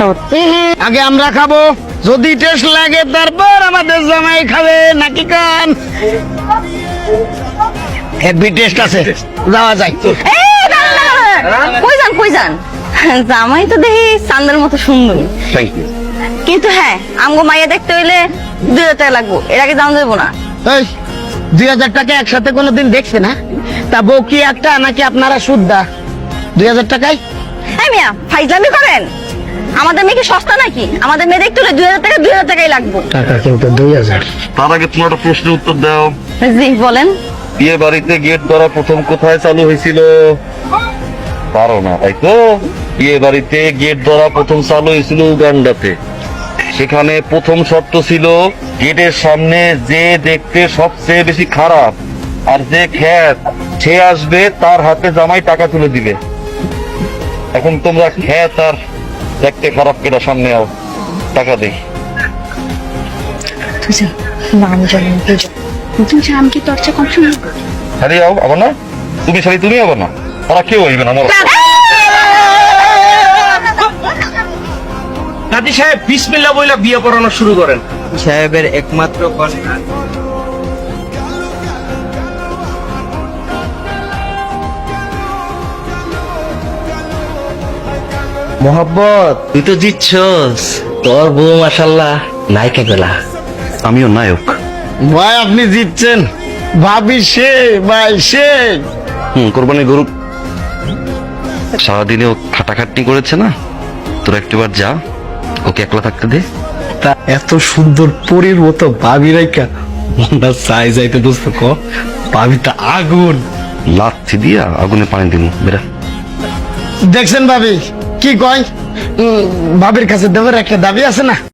খাবো। আগে আমরা খাবো, যদি টেস্ট লাগে তারপর আমাদের জামাই খাবে নাকি কান? হেভি টেস্ট আছে, যাওয়া যায়। এই, দাঁড়ান, দাঁড়ান। কই যান? জামাই তো দেখি চান্দের মতো সুন্দর, থ্যাংক ইউ। কিন্তু হ্যাঁ আমগো মাইয়া দেখতে হইলে 2000 টাকা লাগবো, এর আগে দাম দেবো না। এই 2000 টাকা একসাথে কোনোদিন দেখছে না? তা বউ কি একটা নাকি আপনারা শুদ্ধা? 2000 টাকায় হ্যাঁ মিয়া, ফাইজলামি করেন? আমাদের মেয়ে কি সস্তা নাকি? আমাদের মেয়ে দেখতে হলে 2000 টাকাই লাগবো। টাকা কিন্তু 2000। তার আগে তোমার একটা প্রশ্নের উত্তর দাও। জি বলেন। বিয়ে বাড়িতে গেট ধরা প্রথম কোথায় চালু হয়েছিল? পারো না তাই তো? বিয়ে বাড়িতে গেট ধরা প্রথম চালু হয়েছিল উগান্ডাতে। সেখানে প্রথম শর্ত ছিল গেটের সামনে যে দেখতে সবচেয়ে বেশি খারাপ আর যে খ্যাত সে আসবে, তার হাতে জামাই টাকা তুলে দিবে। এখন তোমরা খ্যাত আর দেখতে খারাপ কেটা সামনে আও, টাকা দেই। আমি কি তোর চেয়ে কম শুনি? শাড়ি আও, আবার না তুমি শাড়ি তুমি আবার না, তারা কেউ হইবে না আমার। কাজী সাহেব বিসমিল্লাহ বইলা বিয়ে পড়ানো শুরু করেন। সাহেবের একমাত্র কন্যা। মোহাব্বত, তুই তো জিতছস। তোর বউ মাশাল্লাহ নায়িকা গেলা। আমিও নায়ক। ভাই আপনি জিতছেন, ভাবি সে ভাই সে। কোরবানি গরু সারাদিনে ও খাটাখাটনি করেছে না, তোরা একটিবার যা, ওকে একলা থাকতে দে। তা এত সুন্দর পরীর মতো ভাবি রাইকা মনটা চাই যাইতে দোস্ত ক। ভাবিটা আগুন। লাথি দিয়া আগুনে পানি দিব, বেরা। দেখছেন ভাবি কি কয়? ভাবির কাছে দেবের একটা দাবি আছে না?